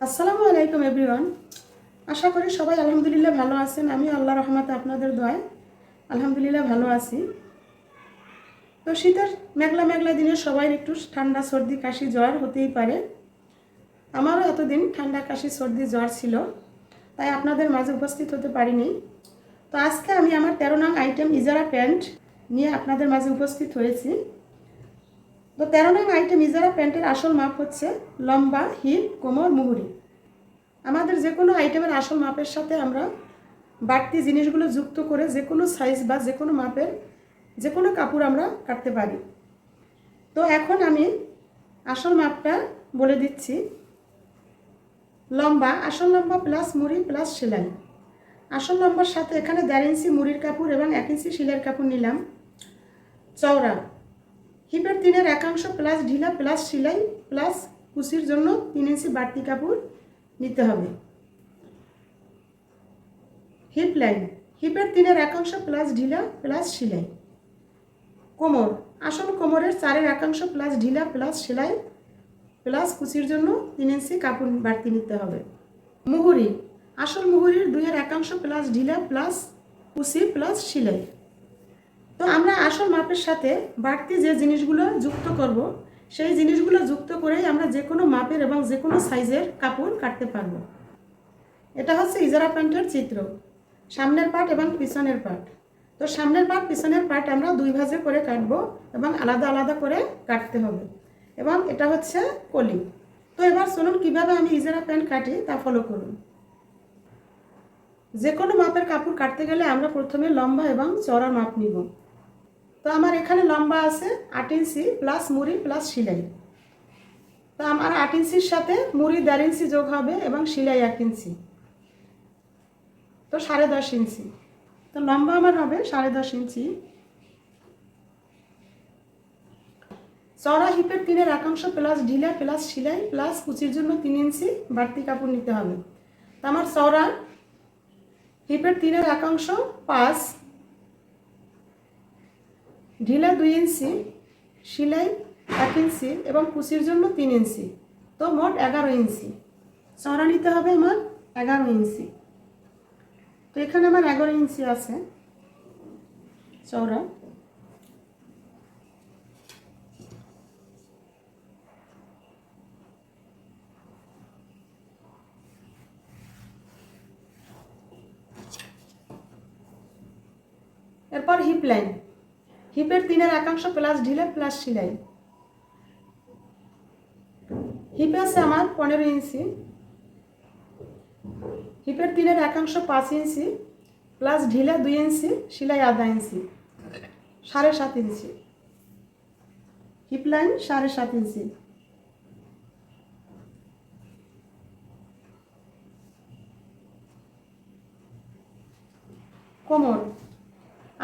আসসালামু আলাইকুম এভরিওয়ান। আশা করি সবাই আলহামদুলিল্লাহ ভালো আছেন। আমি আল্লাহর রহমতে আপনাদের দোয়ায় আলহামদুলিল্লাহ ভালো আছি। তো শীতের মেঘলা মেঘলা দিনে সবাই একটু ঠান্ডা সর্দি কাশি জ্বর হতেই পারে। আমারও এতদিন ঠান্ডা কাশি সর্দি জ্বর ছিল, তাই আপনাদের মাঝে উপস্থিত হতে পারিনি। তো আজকে আমি আমার 13 নং আইটেম ইজারা প্যান্ট নিয়ে আপনাদের মাঝে উপস্থিত হয়েছি। তো 13 নং আইটেম ইজারা প্যান্টের আসল মাপ হচ্ছে লম্বা, হিপ, কোমর, মুহুরি। আমাদের যে কোনো আইটেমের আসল মাপের সাথে আমরা বাড়তি জিনিসগুলো যুক্ত করে যে কোনো সাইজ বা যে কোনো মাপের যে কোনো কাপড় আমরা কাটতে পারি। তো এখন আমি আসল মাপটা বলে দিচ্ছি। লম্বা, আসল লম্বা প্লাস মুড়ি প্লাস সেলাই। আসল লম্বার সাথে এখানে 1.5 ইঞ্চি মুড়ির কাপড় এবং 1 ইঞ্চি সেলাইয়ের কাপড় নিলাম। চওড়া, হিপের 3/1 প্লাস ঢিলা প্লাস সেলাই প্লাস কুচির জন্য 3 ইঞ্চি বাড়তি কাপড় নিতে হবে। হিপ লাইন, হিপের 3/1 প্লাস ঢিলা প্লাস সেলাই। কোমর, আসল কোমরের 4/1 প্লাস ঢিলা প্লাস সেলাই প্লাস কুচির জন্য 3 ইঞ্চি কাপড় বাড়তি নিতে হবে। মুহুরি, আসল মুহুরির 2/1 প্লাস ঢিলা প্লাস কুচি প্লাস সেলাই। তো আমরা আসল মাপের সাথে বাড়তি যে জিনিসগুলো যুক্ত করব, সেই জিনিসগুলো যুক্ত করেই আমরা যে কোনো মাপের এবং যে কোনো সাইজের কাপড় কাটতে পারবো। এটা হচ্ছে ইজারা প্যান্টের চিত্র, সামনের পার্ট এবং পিছনের পার্ট। তো সামনের পার্ট পিছনের পার্ট আমরা 2 ভাঁজে করে কাটবো এবং আলাদা আলাদা করে কাটতে হবে। এবং এটা হচ্ছে কলি। তো এবার চলুন কিভাবে আমি ইজারা প্যান্ট কাটি তা ফলো করুন। যে কোনো মাপের কাপড় কাটতে গেলে আমরা প্রথমে লম্বা এবং চওড়ার মাপ নিব। তো আমার এখানে লম্বা আছে 8 ইঞ্চি প্লাস মুড়ি প্লাস সেলাই। তো আমার 8 ইঞ্চির সাথে মুড়ি 1.5 ইঞ্চি যোগ হবে এবং সেলাই 1 ইঞ্চি, তো 10.5 ইঞ্চি। তো লম্বা আমার হবে 10.5 ইঞ্চি। চওড়া হিপের 3/1 প্লাস ঢিলা প্লাস সেলাই প্লাস কুচির জন্য 3 ইঞ্চি বাড়তি কাপড় নিতে হবে। তো আমার চওড়া হিপের 3/1 5, ঢিলা 2 ইঞ্চি, সেলাই 1 ইঞ্চি এবং কুচির জন্য 3 ইঞ্চি, তো মোট 11 ইঞ্চি। চওড়া নিতে হবে আমার 11 ইঞ্চি। তো এখানে আমার 11 ইঞ্চি আছে চওড়া। এরপর হিপ লাইন, হিপের 3/1 প্লাস ঢিলা প্লাস সেলাই। হিপে আছে আমার 15 ইঞ্চি, হিপের 3/1 5 ইঞ্চি প্লাস ঢিলা 2 ইঞ্চি সেলাই 1/2 ইঞ্চি, 7.5 ইঞ্চি। হিপ লাইন 7.5 ইঞ্চি। কোমর,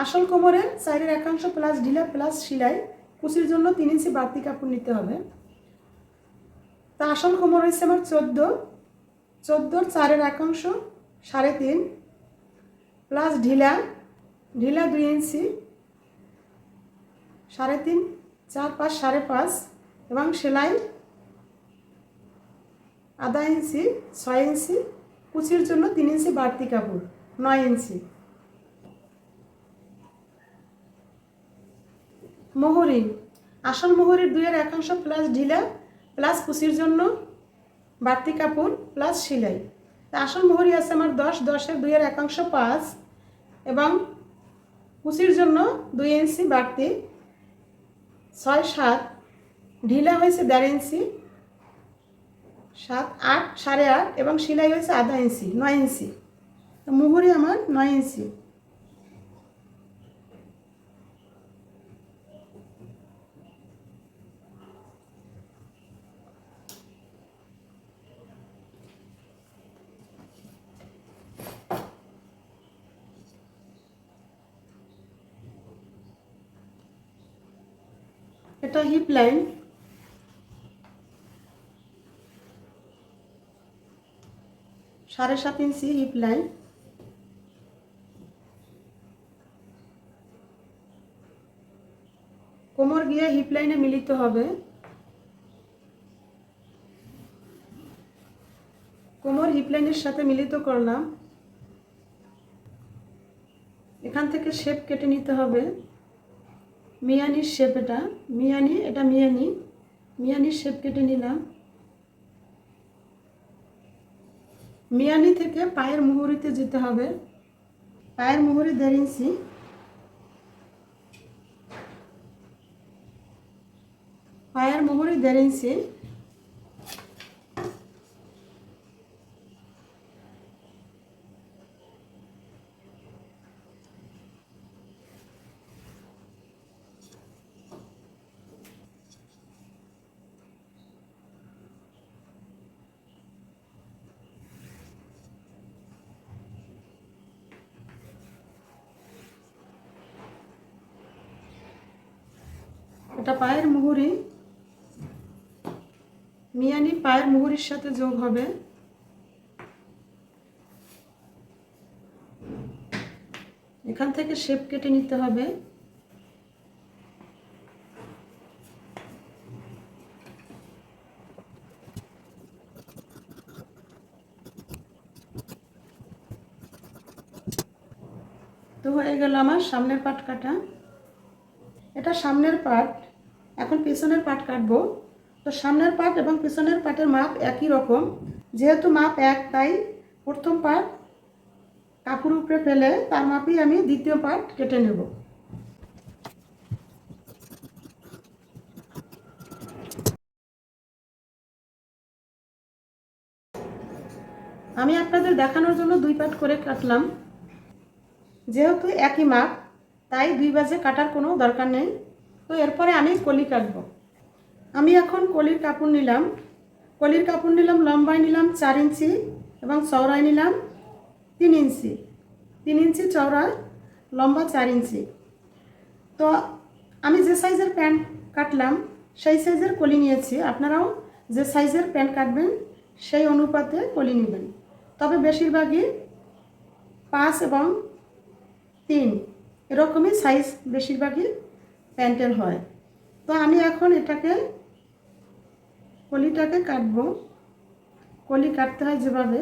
আসল কোমরের 4/1 প্লাস ঢিলা প্লাস সেলাই কুচির জন্য 3 ইঞ্চি বাড়তি কাপড় নিতে হবে। তা আসল কোমর হচ্ছে আমার 14, 14-র 4/1 3.5 প্লাস ঢিলা, ঢিলা 2 ইঞ্চি, 3.5, 4, 5, 5.5 এবং সেলাই 1/2 ইঞ্চি, 6 ইঞ্চি, কুচির জন্য 3 ইঞ্চি বাড়তি কাপড় 9 ইঞ্চি। মুহুরি, আসল মুহুরির 2/1 প্লাস ঢিলা প্লাস কুচির জন্য বাড়তি কাপড় প্লাস সেলাই। আসল মুহুরি আছে আমার 10, 10-এর 2/1 5 এবং কুচির জন্য 2 ইঞ্চি বাড়তি, 6, 7, ঢিলা হয়েছে 1.5 ইঞ্চি, 7, 8, 8.5 এবং সেলাই হয়েছে 1/2 ইঞ্চি, 9 ইঞ্চি। মুহুরি আমার 9 ইঞ্চি। এটা হিপ লাইন, 7.5 ইঞ্চি হিপ লাইন। কোমর গিয়ে হিপ লাইনে মিলিত হবে। কোমর হিপ লাইনের সাথে মিলিত করলাম। এখান থেকে শেপ কেটে নিতে হবে, মিয়ানির শেপ, এটা মিয়ানির শেপ কেটে নিলাম। মিয়ানি থেকে পায়ের মুহুরিতে যেতে হবে। পায়ের মুহুরি 1.5 ইঞ্চি, পায়ের মুহুরি 1.5 ইঞ্চি। এটা পায়ের মুহুরি, মিয়ানি পায়ের মুহুরির সাথে যোগ হবে। এখান থেকে শেপ কেটে নিতে হবে। তো হয়ে গেল আমার সামনের পাট কাটা। এটা সামনের পাট, এখন পেছনের পাট কাটবো। তো সামনের পাট এবং পেছনের পাটের মাপ একই রকম, যেহেতু মাপ এক, তাই প্রথম পাট কাপড় উপরে ফেলে তার মাপই আমি দ্বিতীয় পাট কেটে নেব। আমি আপনাদের দেখানোর জন্য 2 পাট করে কাটলাম। যেহেতু একই মাপ, তাই 2 ভাঁজে কাটার কোনো দরকার নেই। তো এরপরে আমি কলি কাটব। আমি এখন কলির কাপড় নিলাম। লম্বায় নিলাম 4 ইঞ্চি এবং চওড়ায় নিলাম 3 ইঞ্চি। 3 ইঞ্চি চওড়া, লম্বা 4 ইঞ্চি। তো আমি যে সাইজের প্যান্ট কাটলাম সেই সাইজের কলি নিয়েছি। আপনারাও যে সাইজের প্যান্ট কাটবেন সেই অনুপাতে কলি নেবেন। তবে বেশিরভাগই 5 এবং 3 এরকমই সাইজ বেশিরভাগই প্যান্টের হয়। তো আমি এখন কলিটাকে কাটবো। কলি কাটতে হয় যেভাবে,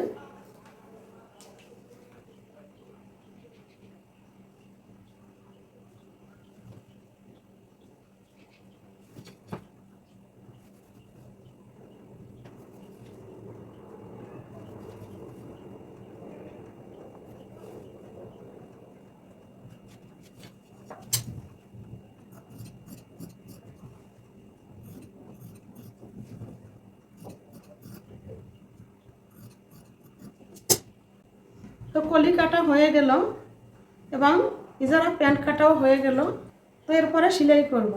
তো কলি কাটা হয়ে গেল এবং ইজারা প্যান্ট কাটাও হয়ে গেল। তো এরপরে সেলাই করব।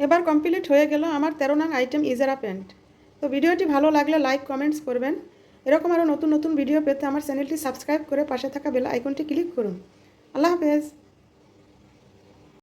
এবার কমপ্লিট হয়ে গেল আমার 13 নং আইটেম ইজারা প্যান্ট। তো ভিডিওটি ভালো লাগলে লাইক কমেন্টস করবেন। এরকম আরও নতুন নতুন ভিডিও পেতে আমার চ্যানেলটি সাবস্ক্রাইব করে পাশে থাকা বেল আইকনটি ক্লিক করুন। আল্লাহ হাফেজ।